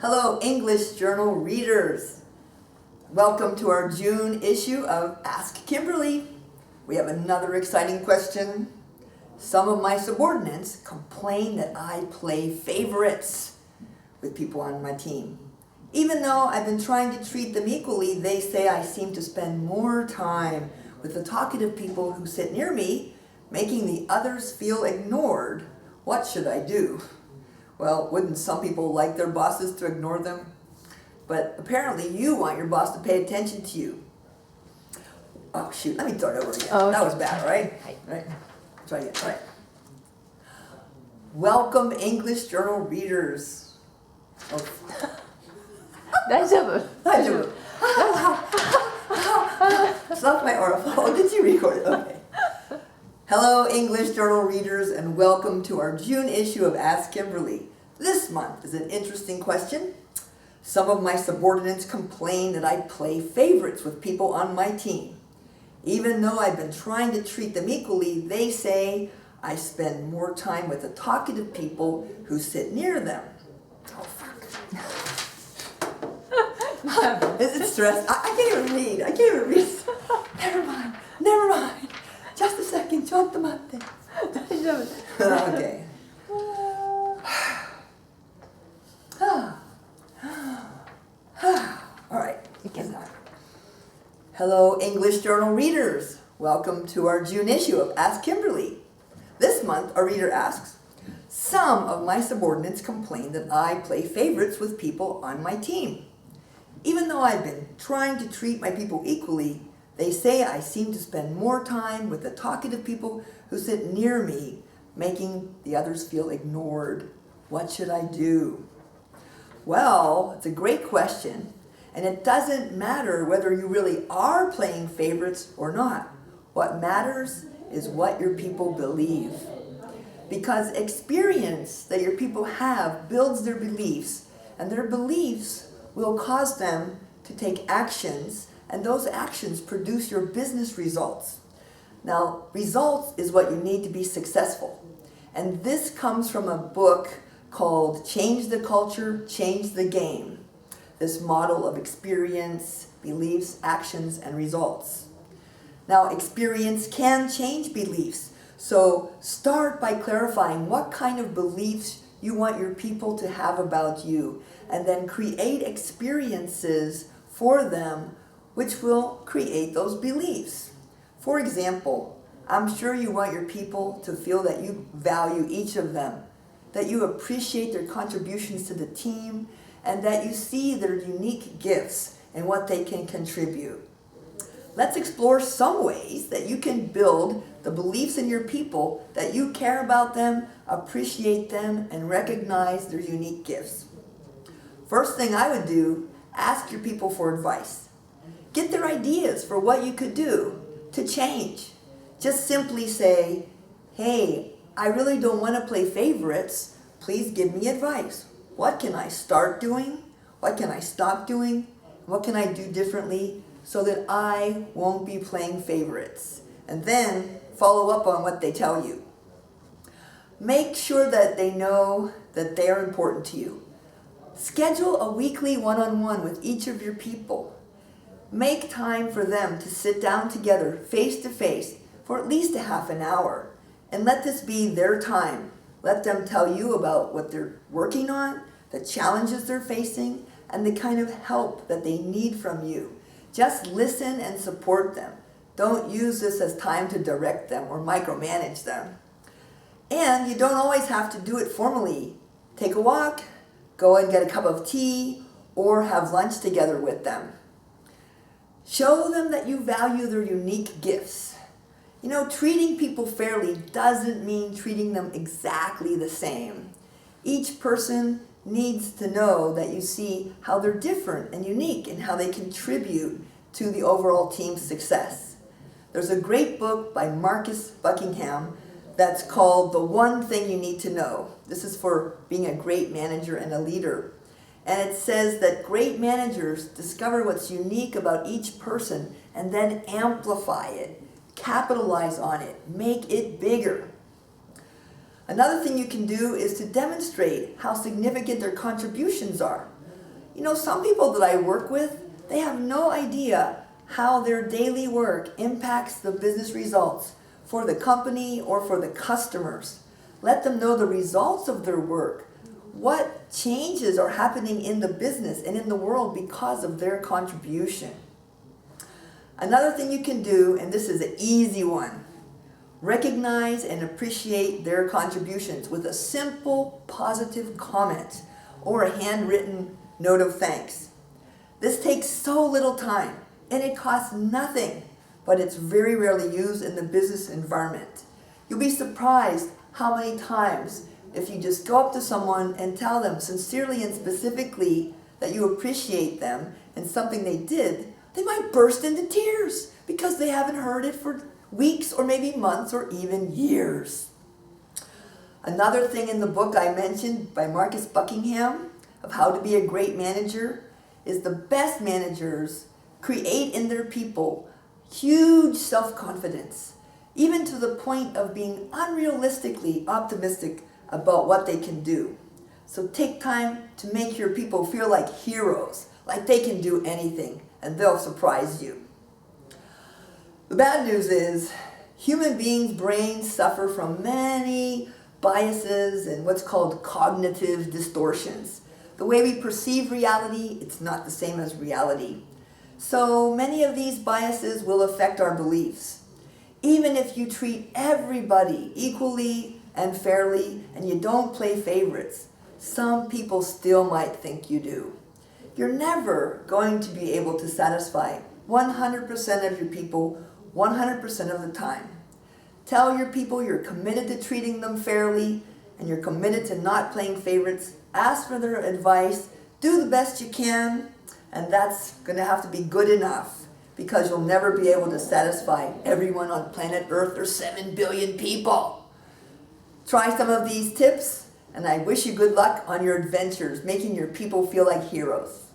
Hello, English Journal readers. Welcome to our June issue of Ask Kimberly. We have another exciting question. Some of my subordinates complain that I play favorites with people on my team. Even though I've been trying to treat them equally, they say I seem to spend more time with the talkative people who sit near me, making the others feel ignored. What should I do? Well, wouldn't some people like their bosses to ignore them? But apparently you want your boss to pay attention to you. Oh shoot, let me start over again. Okay. That was bad, right? Right. Try again, all right. Welcome, English Journal readers. Oh. 大丈夫 大丈夫 Stop my oracle. Oh, did you record it? Okay. Hello, English Journal readers, and welcome to our June issue of Ask Kimberly. This month is an interesting question. Some of my subordinates complain that I play favorites with people on my team. Even though I've been trying to treat them equally, they say I spend more time with the talkative people who sit near them. Oh, fuck. Is it stress? I can't even read. I can't even read. Never mind. Never mind. Just a second. ちょっと待って。大丈夫 Okay. All right. Hello, English Journal readers. Welcome to our June issue of Ask Kimberly. This month, our reader asks, some of my subordinates complain that I play favorites with people on my team. Even though I've been trying to treat my people equally, they say I seem to spend more time with the talkative people who sit near me, making the others feel ignored. What should I do? Well, it's a great question, and it doesn't matter whether you really are playing favorites or not. What matters is what your people believe. Because experience that your people have builds their beliefs, and their beliefs will cause them to take actions, and those actions produce your business results. Now, results is what you need to be successful. And this comes from a book called Change the Culture, Change the Game. This model of experience, beliefs, actions, and results. Now, experience can change beliefs. So start by clarifying what kind of beliefs you want your people to have about you, and then create experiences for them which will create those beliefs. For example, I'm sure you want your people to feel that you value each of them, that you appreciate their contributions to the team, and that you see their unique gifts and what they can contribute. Let's explore some ways that you can build the beliefs in your people that you care about them, appreciate them, and recognize their unique gifts. First thing I would do, ask your people for advice. Get their ideas for what you could do to change. Just simply say, hey, I really don't want to play favorites. Please give me advice. What can I start doing? What can I stop doing? What can I do differently so that I won't be playing favorites? And then follow up on what they tell you. Make sure that they know that they are important to you. Schedule a weekly one-on-one with each of your people. Make time for them to sit down together face to face for at least a half an hour. And let this be their time. Let them tell you about what they're working on, the challenges they're facing, and the kind of help that they need from you. Just listen and support them. Don't use this as time to direct them or micromanage them. And you don't always have to do it formally. Take a walk, go and get a cup of tea, or have lunch together with them. Show them that you value their unique gifts. You know, treating people fairly doesn't mean treating them exactly the same. Each person needs to know that you see how they're different and unique and how they contribute to the overall team's success. There's a great book by Marcus Buckingham that's called The One Thing You Need to Know. This is for being a great manager and a leader. And it says that great managers discover what's unique about each person and then amplify it, capitalize on it, make it bigger. Another thing you can do is to demonstrate how significant their contributions are. You know, some people that I work with, they have no idea how their daily work impacts the business results for the company or for the customers. Let them know the results of their work. What changes are happening in the business and in the world because of their contribution. Another thing you can do, and this is an easy one, recognize and appreciate their contributions with a simple positive comment or a handwritten note of thanks. This takes so little time and it costs nothing, but it's very rarely used in the business environment. You'll be surprised how many times if you just go up to someone and tell them sincerely and specifically that you appreciate them and something they did, they might burst into tears because they haven't heard it for weeks or maybe months or even years. Another thing in the book I mentioned by Marcus Buckingham of how to be a great manager is the best managers create in their people huge self-confidence, even to the point of being unrealistically optimistic about what they can do. So take time to make your people feel like heroes, like they can do anything, and they'll surprise you. The bad news is human beings' brains suffer from many biases and what's called cognitive distortions. The way we perceive reality, it's not the same as reality. So many of these biases will affect our beliefs. Even if you treat everybody equally and fairly and you don't play favorites, some people still might think you do. You're never going to be able to satisfy 100% of your people 100% of the time. Tell your people you're committed to treating them fairly and you're committed to not playing favorites. Ask for their advice, do the best you can, and that's going to have to be good enough because you'll never be able to satisfy everyone on planet Earth. There's 7 billion people. Try some of these tips, and I wish you good luck on your adventures, making your people feel like heroes.